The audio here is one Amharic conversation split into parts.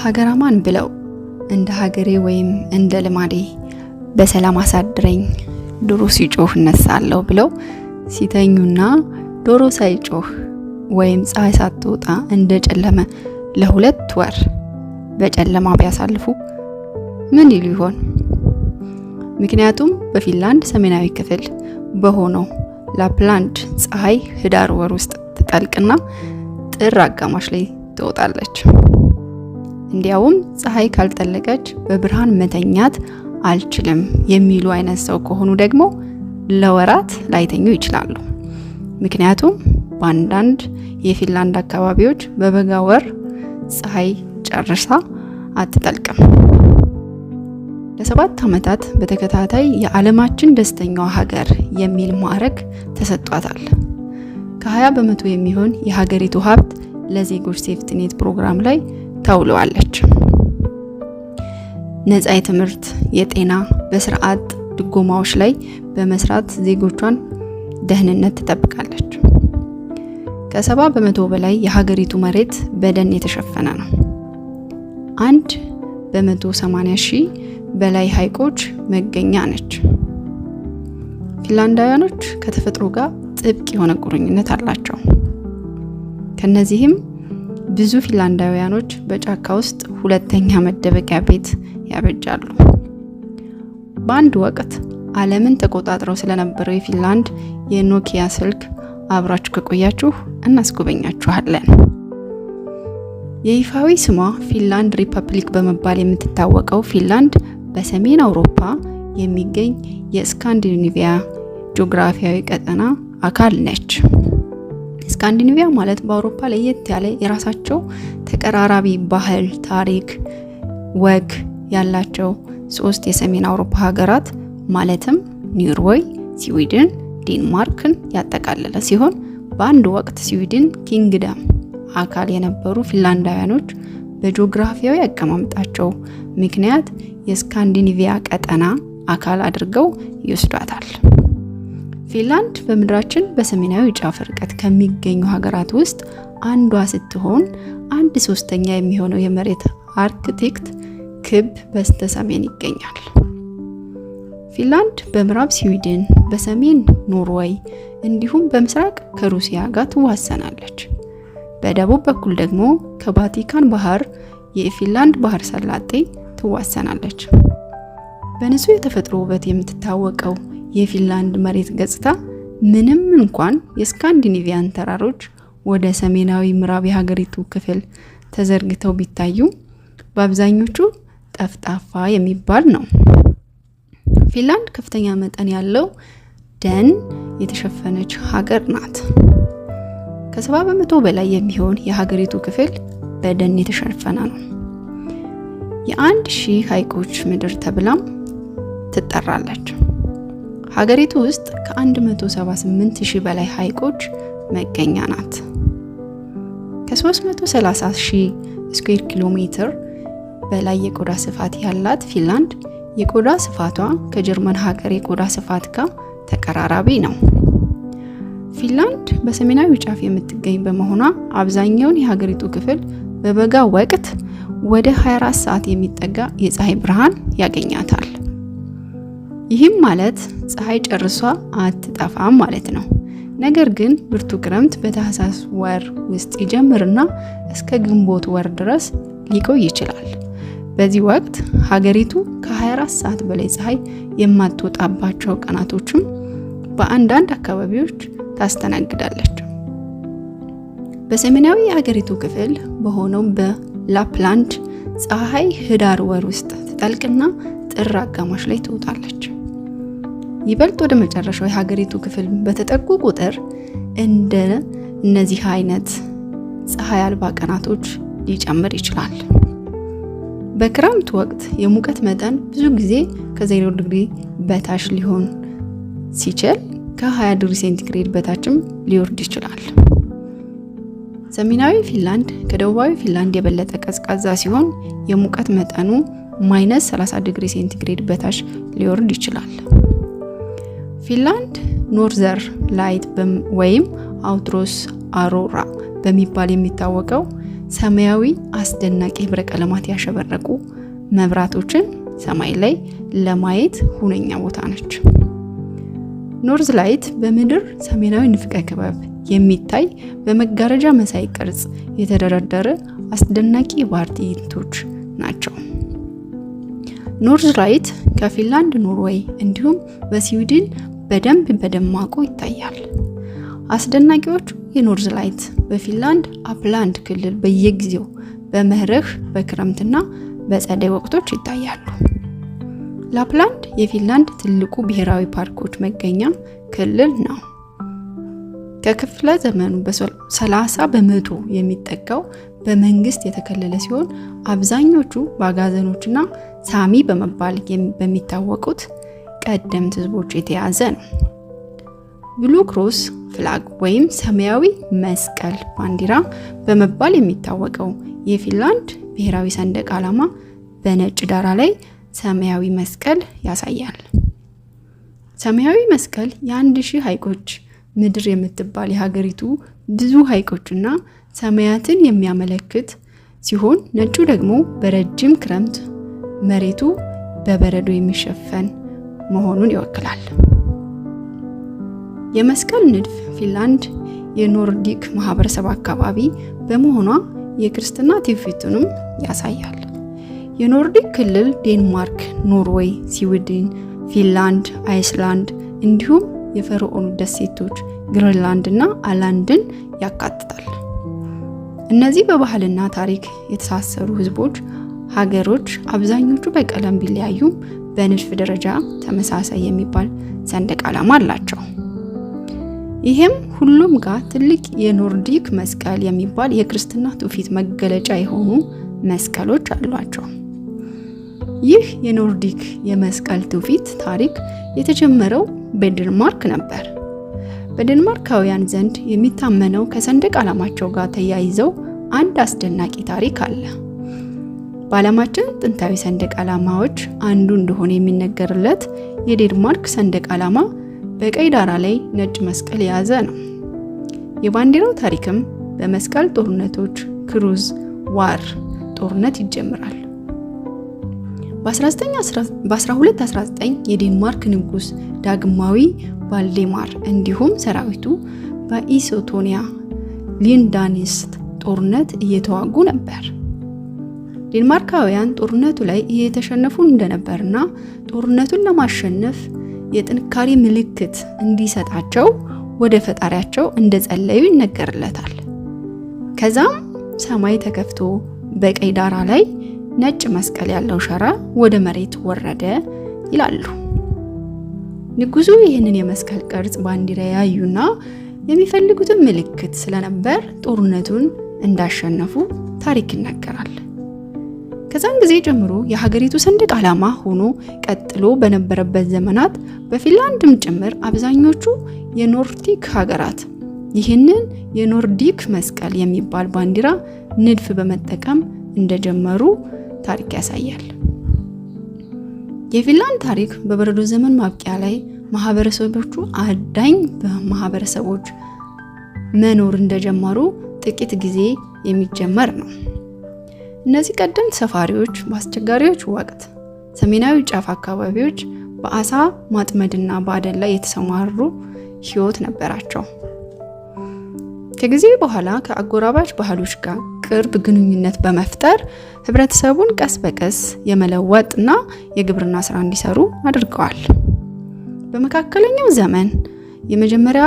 ሀገራማን ብለው እንደ ሀገሬ ወይም እንደ ልማዴ በሰላም አሳድረኝ ዶሮ ሲጮህ እነሳለሁ ብለው ሲተኙና ዶሮ ሳይጮህ ወይም ፀሐይ ሳትወጣ እንደጨለመ ለ2 ወር በጨለማ ቢያሳልፉ ምን ይሉ ይሆን? ምክንያቱም በፊንላንድ ሰሜናዊ ክፍል በሆነው ላፕላንድ ፀሐይ ህዳር ወር ውስጥ ትጠልቅና ጥር አጋማሽ ላይ ትወጣለች። እንዲያውም ፀሐይ ካልጠለቀች በብርሃን መተኛት አልችልም የሚሉ አይነት ሰው ከሆኑ ደግሞ ለወራት ላይተኙ ይችላሉ። ምክንያቱም በአንዳንድ የፊንላንድ አካባቢዎች በበጋ ወር ፀሐይ ጨርሳ አትጠልቅም። ለ7 ዓመታት በተከታታይ የዓለማችን ደስተኛዋ ሀገር የሚል ማዕረግ ተሰጥቷታል። ከ20 በመቶ የሚሆን የሀገሪቱ ሀብት ለዜጎች ሴፍቲኔት ፕሮግራም ላይ ታውለዋለች። ነፃ የትምህርት፣ የጤና፣ በስርዓት ድጎማዎች ላይ በመስራት ዜጎቿን ደህንነት ትጠብቃለች። ከ70 በመቶ በላይ የሀገሪቱ መሬት በደን የተሸፈነ ነው። 180,000 በላይ ሐይቆች መገኛ ነች። ፊንላንዳውያኖች ከተፈጥሮ ጋር ጥብቅ የሆነ ቁርኝነት አላቸው። ከነዚህም ብዙ ፊንላንዳውያኖች በጫካ ውስጥ ሁለተኛ መደበቂያ ቤት ያበጃሉ። በአንድ ወቅት ዓለምን ተቆጣጥረው ስለነበረው የፊንላንድ የኖኪያ ስልክ አብራችሁ ከቆያችሁ እናስጎበኛችኋለን። የይፋዊ ስሟ ፊንላንድ ሪፐብሊክ በመባል የምትታወቀው ፊንላንድ በሰሜን አውሮፓ የሚገኝ የስካንዲኔቪያ ጂኦግራፊያዊ ቀጠና አካል ነች። ስካንዲኔቪያ ማለት በአውሮፓ ለየት ያለ የራሳቸው ተቀራራቢ ባህል፣ ታሪክ፣ ወግ ያላቸው 3 የሰሜን አውሮፓ ሀገራት ማለትም ኖርዌይ፣ ስዊድን፣ ዴንማርክን ያጠቃለለ ሲሆን በአንድ ወቅት ስዊድን ኪንግደም አካል የነበሩ ፊንላንዳውያኖች በጂኦግራፊያዊ አቀማመጣቸው ምክንያት የስካንዲኔቪያ ቀጠና አካል አድርገው ይወስዷታል። ፊንላንድ በምድራችን በሰሜናዊ ጫፍ ርቀት ከሚገኙ ሀገራት ውስጥ አንዷ ስትሆን 1/3 የሚሆነው የመሬት አርክቴክት ክብ በስተሰሜን ይገኛል። ፊንላንድ በምዕራብ ስዊድን፣ በሰሜን ኖርዌይ እንዲሁም በምስራቅ ከሩሲያ ጋር ትዋሰናለች። በደቡብ በኩል ደግሞ ከባልቲክ ባህር የፊንላንድ ባህረ ሰላጤ ትዋሰናለች። በንጹህ የተፈጥሮ ውበት የምትታወቀው የፊንላንድ መሬት ገጽታ ምንም እንኳን የስካንዲኔቪያን ተራሮች ወደ ሰሜናዊ ምዕራብ የሀገሪቱ ክፍል ተዘርግተው ቢታዩ በአብዛኞቹ ጠፍጣፋ የሚባል ነው። ፊንላንድ ከፍተኛ መጠን ያለው ደን የተሸፈነች ሀገር ናት። ከ70 በመቶ በላይ የሚሆን የሀገሪቱ ክፍል በደን የተሸፈነ ነው። የ1000 ሐይቆች ምድር ተብላም ትጠራለች። ሀገሪቱ ውስጥ ከ178,000 በላይ ሐይቆች መገኛ ናት። ከ330,000 ስኩዌር ኪሎ ሜትር በላይ የቆዳ ስፋት ያላት ፊንላንድ የቆዳ ስፋቷ ከጀርመን ሀገር የቆዳ ስፋት ጋር ተቀራራቢ ነው። ፊንላንድ በሰሜናዊ ጫፍ የምትገኝ በመሆኗ አብዛኛውን የሀገሪቱ ክፍል በበጋ ወቅት ወደ 24 ሰዓት የሚጠጋ የፀሐይ ብርሃን ያገኛታል። ይህም ማለት ፀሐይ ጨርሷ አትጠፋም ማለት ነው። ነገር ግን ብርቱ ክረምት በታህሳስ ወር ውስጥ ይጀምርና እስከ ግንቦት ወር ድረስ ሊቆይ ይችላል። በዚህ ወቅት ሀገሪቱ ከ24 ሰዓት በላይ ፀሐይ የማትወጣባቸው ቀናቶችም በአንዳንድ አካባቢዎች ታስተናግዳለች። በሰሜናዊ የሀገሪቱ ክፍል በሆነው በላፕላንድ ፀሐይ ህዳር ወር ውስጥ ትጠልቅና ጥር አጋማሽ ላይ ትወጣለች። ይበልጥ ወደ መጨረሻው የሀገሪቱ ክፍል በተጠጉ ቁጥር እንደ እነዚህ አይነት ፀሐይ አልባ ቀናቶች ሊጨምር ይችላል። በክረምት ወቅት የሙቀት መጠን ብዙ ጊዜ ከ0 ዲግሪ በታች ሊሆን ሲችል ከ20 ዲግሪ ሴንቲግሬድ በታችም ሊወርድ ይችላል። ሰሜናዊ ፊንላንድ ከደቡባዊ ፊንላንድ የበለጠ ቀዝቃዛ ሲሆን የሙቀት መጠኑ -30 ዲግሪ ሴንቲግሬድ በታች ሊወርድ ይችላል። ፊንላንድ ኖርዘር ላይት ወይም አውትሮስ አውሮራ በሚባል የሚታወቀው ሰማያዊ አስደናቂ ህብረ ቀለማት ያሸበረቁ መብራቶችን ሰማይ ላይ ለማየት ሁነኛ ቦታ ነች። ኖርዝ ላይት በምድር ሰሜናዊ ንፍቀ ክበብ የሚታይ በመጋረጃ መሳይ ቅርጽ የተደረደረ አስደናቂ የባህር ትዕይንቶች ናቸው። ኖርዝ ላይት ከፊንላንድ፣ ኖርዌይ እንዲሁም በስዊድን በደንብ በደማቁ ይታያል። አስደናቂዎቹ የኖርዝ ላይት በፊንላንድ አፕላንድ ክልል በየጊዜው በመኸር፣ በክረምትና በጸደይ ወቅቶች ይታያሉ። ላፕላንድ የፊንላንድ ትልቁ ብሔራዊ ፓርኮች መገኛ ክልል ነው። ከክፍለ ዘመኑ በ30 በመቶ የሚጠጋው በመንግስት የተከለለ ሲሆን አብዛኞቹ በአጋዘኖችና ሳሚ በመባል በሚታወቁት ቀደምት ህዝቦች የተያዘ ነው። ብሉ ክሮስ ፍላግ ወይም ሰማያዊ መስቀል ባንዲራ በመባል የሚታወቀው የፊንላንድ ብሔራዊ ሰንደቅ ዓላማ በነጭ ዳራ ላይ ሰማያዊ መስቀል ያሳያል። ሰማያዊ መስቀል የ1000 ሐይቆች ምድር የምትባል የሀገሪቱ ብዙ ሐይቆችና ሰማያትን የሚያመለክት ሲሆን ነጩ ደግሞ በረጅም ክረምት መሬቱ በበረዶ የሚሸፈን መሆኑን ይወክላል። የመስቀል ንድፍ ፊንላንድ የኖርዲክ ማህበረሰብ አካባቢ በመሆኗ የክርስትና ትውፊቱንም ያሳያል። የኖርዲክ ክልል ዴንማርክ፣ ኖርዌይ፣ ስዊድን፣ ፊንላንድ፣ አይስላንድ እንዲሁም የፈርዖን ደሴቶች ግሪንላንድ እና አላንድን ያካትታል። እነዚህ በባህልና ታሪክ የተሳሰሩ ህዝቦች ሀገሮች አብዛኞቹ በቀለም ቢለያዩም በንድፍ ደረጃ ተመሳሳይ የሚባል ሰንደቅ ዓላማ አላቸው። ይህም ሁሉም ጋር ትልቅ የኖርዲክ መስቀል የሚባል የክርስትና ትውፊት መገለጫ የሆኑ መስቀሎች አሏቸው። ይህ የኖርዲክ የመስቀል ትውፊት ታሪክ የተጀመረው በዴንማርክ ነበር። በዴንማርካውያን ዘንድ የሚታመነው ከሰንደቅ ዓላማቸው ጋር ተያይዘው አንድ አስደናቂ ታሪክ አለ። በዓለማችን ጥንታዊ ሰንደቅ ዓላማዎች አንዱ እንደሆነ የሚነገርለት የዴንማርክ ሰንደቅ ዓላማ በቀይ ዳራ ላይ ነጭ መስቀል የያዘ ነው። የባንዲራው ታሪክም በመስቀል ጦርነቶች ክሩዝ ዋር ጦርነት ይጀምራል። በ1219 የዴንማርክ ንጉስ ዳግማዊ ቫልዴማር እንዲሁም ሰራዊቱ በኢስቶኒያ ሊንዳኒስት ጦርነት እየተዋጉ ነበር። ዴንማርካውያን ጦርነቱ ላይ እየተሸነፉ እንደነበርና ጦርነቱን ለማሸነፍ የጥንካሬ ምልክት እንዲሰጣቸው ወደ ፈጣሪያቸው እንደጸለዩ ይነገርለታል። ከዛም ሰማይ ተከፍቶ በቀይ ዳራ ላይ ነጭ መስቀል ያለው ሸራ ወደ መሬት ወረደ ይላሉ። ንጉሱ ይህንን የመስቀል ቅርጽ ባንዲራ ያዩና የሚፈልጉትን ምልክት ስለነበር ጦርነቱን እንዳሸነፉ ታሪክ ይናገራል። ከዛን ጊዜ ጀምሮ የሀገሪቱ ሰንደቅ ዓላማ ሆኖ ቀጥሎ በነበረበት ዘመናት በፊንላንድም ጭምር አብዛኞቹ የኖርዲክ ሀገራት ይህንን የኖርዲክ መስቀል የሚባል ባንዲራ ንድፍ በመጠቀም እንደጀመሩ ታሪክ ያሳያል። የፊንላንድ ታሪክ በበረዶ ዘመን ማብቂያ ላይ ማህበረሰቦቹ አዳኝ በማህበረሰቦች መኖር እንደጀመሩ ጥቂት ጊዜ የሚጀመር ነው። እነዚህ ቀደምት ሰፋሪዎች በአስቸጋሪዎች ወቅት ሰሜናዊ ጫፍ አካባቢዎች በአሳ ማጥመድና በአደን ላይ የተሰማሩ ህይወት ነበራቸው። ከጊዜ በኋላ ከአጎራባች ባህሎች ጋር ቅርብ ግንኙነት በመፍጠር ህብረተሰቡን ቀስ በቀስ የመለወጥና የግብርና ስራ እንዲሰሩ አድርገዋል። በመካከለኛው ዘመን የመጀመሪያ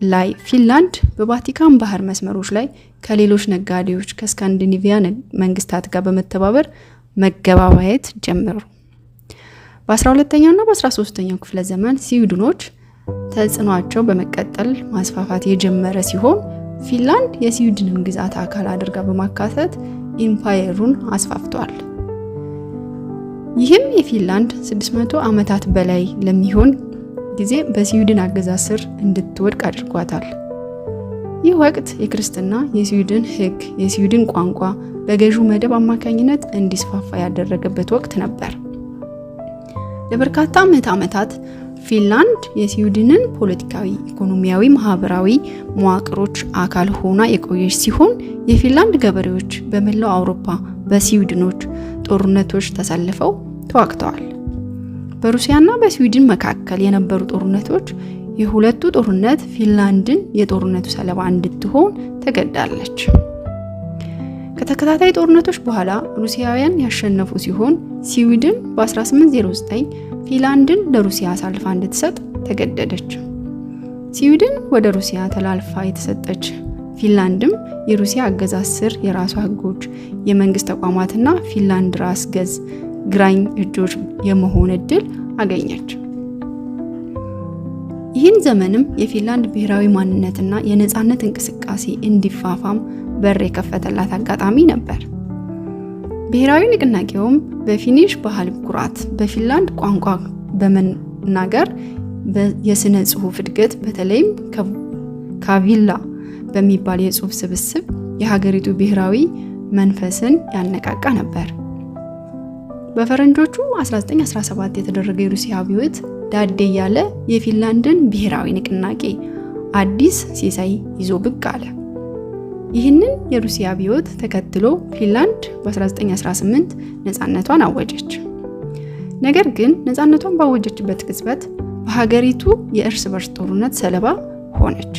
ላይ ፊንላንድ በባቲካን ባህር መስመሮች ላይ ከሌሎች ነጋዴዎች ከስካንዲኔቪያ መንግስታት ጋር በመተባበር መገባባየት ጀመሩ። በ12ኛው እና በ13ኛው ክፍለ ዘመን ስዊድኖች ተጽዕኖአቸው በመቀጠል ማስፋፋት የጀመረ ሲሆን ፊንላንድ የስዊድንን ግዛት አካል አድርጋ በማካተት ኢምፓየሩን አስፋፍቷል። ይህም የፊንላንድ 600 ዓመታት በላይ ለሚሆን ጊዜ በስዊድን አገዛዝ ስር እንድትወድቅ አድርጓታል። ይህ ወቅት የክርስትና፣ የስዊድን ህግ፣ የስዊድን ቋንቋ በገዢው መደብ አማካኝነት እንዲስፋፋ ያደረገበት ወቅት ነበር። ለበርካታ ዓመታት ፊንላንድ የስዊድንን ፖለቲካዊ፣ ኢኮኖሚያዊ፣ ማህበራዊ መዋቅሮች አካል ሆና የቆየች ሲሆን የፊንላንድ ገበሬዎች በመላው አውሮፓ በስዊድኖች ጦርነቶች ተሰልፈው ተዋግተዋል። በሩሲያና በስዊድን መካከል የነበሩ ጦርነቶች የሁለቱ ጦርነት ፊንላንድን የጦርነቱ ሰለባ እንድትሆን ተገዳለች። ከተከታታይ ጦርነቶች በኋላ ሩሲያውያን ያሸነፉ ሲሆን ስዊድን በ1809 ፊንላንድን ለሩሲያ አሳልፋ እንድትሰጥ ተገደደች። ስዊድን ወደ ሩሲያ ተላልፋ የተሰጠች ፊንላንድም የሩሲያ አገዛዝ ስር የራሷ ህጎች፣ የመንግስት ተቋማትና ፊንላንድ ራስ ገዝ ግራኝ እጆች የመሆን እድል አገኘች። ይህን ዘመንም የፊንላንድ ብሔራዊ ማንነትና የነጻነት እንቅስቃሴ እንዲፋፋም በር የከፈተላት አጋጣሚ ነበር። ብሔራዊ ንቅናቄውም በፊኒሽ ባህል ኩራት፣ በፊንላንድ ቋንቋ በመናገር የስነ ጽሁፍ እድገት፣ በተለይም ካቪላ በሚባል የጽሁፍ ስብስብ የሀገሪቱ ብሔራዊ መንፈስን ያነቃቃ ነበር። በፈረንጆቹ 1917 የተደረገ የሩሲያ አብዮት ዳዴ ያለ የፊንላንድን ብሔራዊ ንቅናቄ አዲስ ሲሳይ ይዞ ብቅ አለ። ይህንን የሩሲያ አብዮት ተከትሎ ፊንላንድ በ1918 ነፃነቷን አወጀች። ነገር ግን ነፃነቷን ባወጀችበት ቅጽበት በሀገሪቱ የእርስ በርስ ጦርነት ሰለባ ሆነች።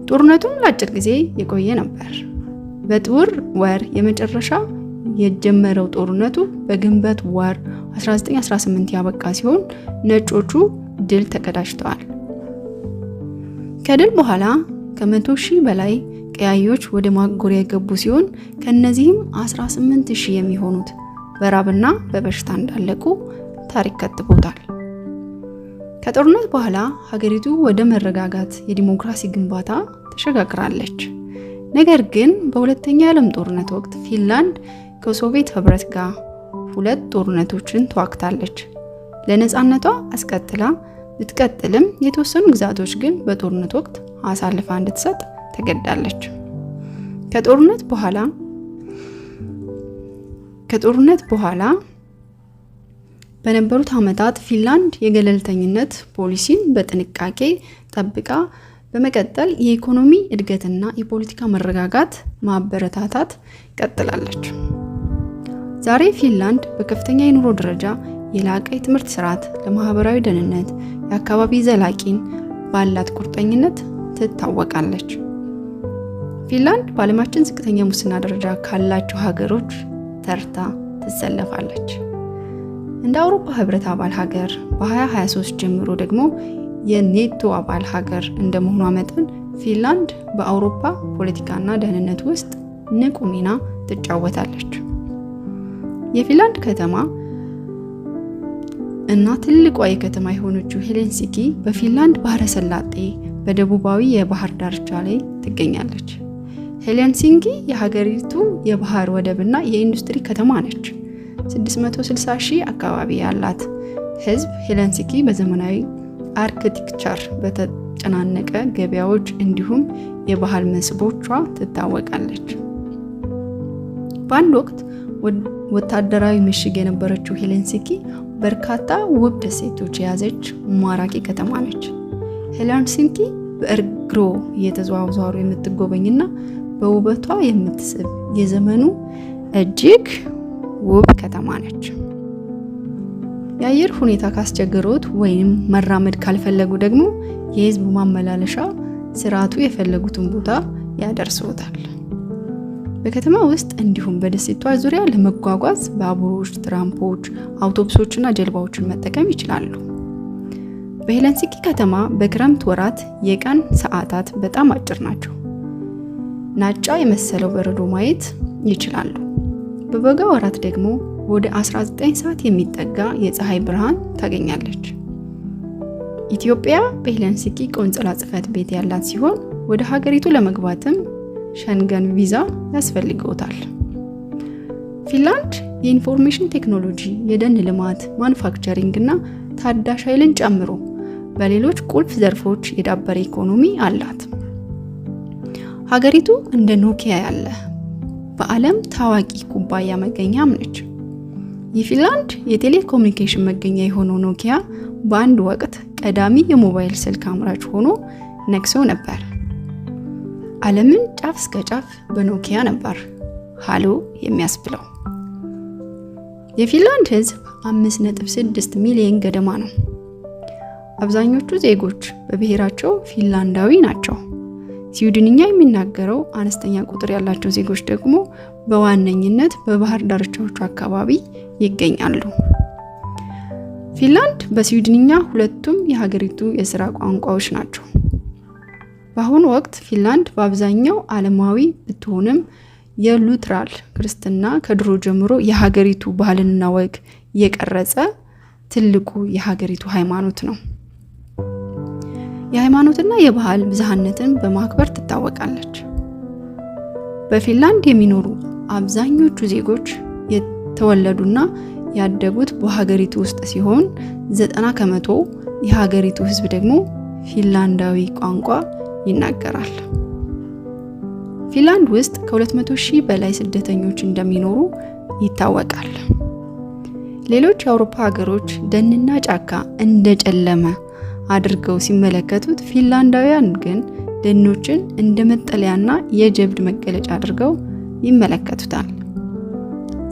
ጦርነቱም ለአጭር ጊዜ የቆየ ነበር። በጥር ወር የመጨረሻ የጀመረው ጦርነቱ በግንቦት ወር 1918 ያበቃ ሲሆን ነጮቹ ድል ተቀዳጅተዋል። ከድል በኋላ ከ100,000 በላይ ቀያዮች ወደ ማጎሪያ የገቡ ሲሆን ከነዚህም 18,000 የሚሆኑት በራብና በበሽታ እንዳለቁ ታሪክ ከትቦታል። ከጦርነት በኋላ ሀገሪቱ ወደ መረጋጋት የዲሞክራሲ ግንባታ ተሸጋግራለች። ነገር ግን በሁለተኛው የዓለም ጦርነት ወቅት ፊንላንድ ከሶቪየት ህብረት ጋር 2 ጦርነቶችን ተዋግታለች። ለነጻነቷ አስቀጥላ ብትቀጥልም የተወሰኑ ግዛቶች ግን በጦርነት ወቅት አሳልፋ እንድትሰጥ ተገዳለች። ከጦርነት በኋላ በነበሩት ዓመታት ፊንላንድ የገለልተኝነት ፖሊሲን በጥንቃቄ ጠብቃ በመቀጠል የኢኮኖሚ እድገትና የፖለቲካ መረጋጋት ማበረታታት ቀጥላለች። ዛሬ ፊንላንድ በከፍተኛ የኑሮ ደረጃ፣ የላቀ የትምህርት ስርዓት፣ ለማህበራዊ ደህንነት፣ የአካባቢ ዘላቂን ባላት ቁርጠኝነት ትታወቃለች። ፊንላንድ በዓለማችን ዝቅተኛ ሙስና ደረጃ ካላቸው ሀገሮች ተርታ ትሰለፋለች። እንደ አውሮፓ ህብረት አባል ሀገር በ2023 ጀምሮ ደግሞ የኔቶ አባል ሀገር እንደመሆኗ መጠን ፊንላንድ በአውሮፓ ፖለቲካና ደህንነት ውስጥ ንቁ ሚና ትጫወታለች። የፊንላንድ ከተማ እና ትልቋ የከተማ የሆነችው ሄልሲንኪ በፊንላንድ ባህረ ሰላጤ በደቡባዊ የባህር ዳርቻ ላይ ትገኛለች። ሄልሲንኪ የሀገሪቱ የባህር ወደብና የኢንዱስትሪ ከተማ ነች። 660,000 አካባቢ ያላት ህዝብ ሄልሲንኪ በዘመናዊ አርኪቴክቸር፣ በተጨናነቀ ገበያዎች እንዲሁም የባህል መስህቦቿ ትታወቃለች። በአንድ ወቅት ወታደራዊ ምሽግ የነበረችው ሄልሲንኪ በርካታ ውብ ደሴቶች የያዘች ማራኪ ከተማ ነች። ሄልሲንኪ በእግሮ እየተዘዋወሩ የምትጎበኝና በውበቷ የምትስብ የዘመኑ እጅግ ውብ ከተማ ነች። የአየር ሁኔታ ካስቸገሩት ወይም መራመድ ካልፈለጉ ደግሞ የህዝብ ማመላለሻ ስርዓቱ የፈለጉትን ቦታ ያደርሰውታል። በከተማ ውስጥ እንዲሁም በደሴቷ ዙሪያ ለመጓጓዝ ባቡሮች፣ ትራምፖች፣ አውቶቡሶችና ጀልባዎችን መጠቀም ይችላሉ። በሄልሲንኪ ከተማ በክረምት ወራት የቀን ሰዓታት በጣም አጭር ናቸው። ናጫ የመሰለው በረዶ ማየት ይችላሉ። በበጋ ወራት ደግሞ ወደ 19 ሰዓት የሚጠጋ የፀሐይ ብርሃን ታገኛለች። ኢትዮጵያ በሄልሲንኪ ቆንጽላ ጽሕፈት ቤት ያላት ሲሆን ወደ ሀገሪቱ ለመግባትም ሸንገን ቪዛ ያስፈልገውታል። ፊንላንድ የኢንፎርሜሽን ቴክኖሎጂ፣ የደን ልማት፣ ማኑፋክቸሪንግ እና ታዳሽ ኃይልን ጨምሮ በሌሎች ቁልፍ ዘርፎች የዳበረ ኢኮኖሚ አላት። ሀገሪቱ እንደ ኖኪያ ያለ በዓለም ታዋቂ ኩባንያ መገኛም ነች። የፊንላንድ የቴሌኮሙኒኬሽን መገኛ የሆነው ኖኪያ በአንድ ወቅት ቀዳሚ የሞባይል ስልክ አምራች ሆኖ ነግሶ ነበር። ዓለምን ጫፍ እስከ ጫፍ በኖኪያ ነበር ሃሎ የሚያስብለው። የፊንላንድ ሕዝብ 5.6 ሚሊዮን ገደማ ነው። አብዛኞቹ ዜጎች በብሔራቸው ፊንላንዳዊ ናቸው። ስዊድንኛ የሚናገረው አነስተኛ ቁጥር ያላቸው ዜጎች ደግሞ በዋነኝነት በባህር ዳርቻዎቹ አካባቢ ይገኛሉ። ፊንላንድ በስዊድንኛ ሁለቱም የሀገሪቱ የሥራ ቋንቋዎች ናቸው። በአሁኑ ወቅት ፊንላንድ በአብዛኛው ዓለማዊ ብትሆንም የሉትራል ክርስትና ከድሮ ጀምሮ የሀገሪቱ ባህልና ወግ የቀረጸ ትልቁ የሀገሪቱ ሃይማኖት ነው። የሃይማኖትና የባህል ብዝሃነትን በማክበር ትታወቃለች። በፊንላንድ የሚኖሩ አብዛኞቹ ዜጎች የተወለዱና ያደጉት በሀገሪቱ ውስጥ ሲሆን 90% የሀገሪቱ ሕዝብ ደግሞ ፊንላንዳዊ ቋንቋ ይናገራል። ፊንላንድ ውስጥ ከ200,000 በላይ ስደተኞች እንደሚኖሩ ይታወቃል። ሌሎች የአውሮፓ ሀገሮች ደንና ጫካ እንደጨለመ አድርገው ሲመለከቱት፣ ፊንላንዳውያን ግን ደኖችን እንደ መጠለያና የጀብድ መገለጫ አድርገው ይመለከቱታል።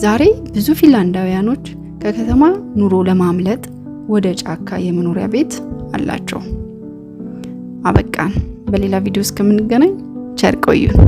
ዛሬ ብዙ ፊንላንዳውያኖች ከከተማ ኑሮ ለማምለጥ ወደ ጫካ የመኖሪያ ቤት አላቸው። አበቃን። በሌላ ቪዲዮ እስከምንገናኝ ቸር ቆዩን።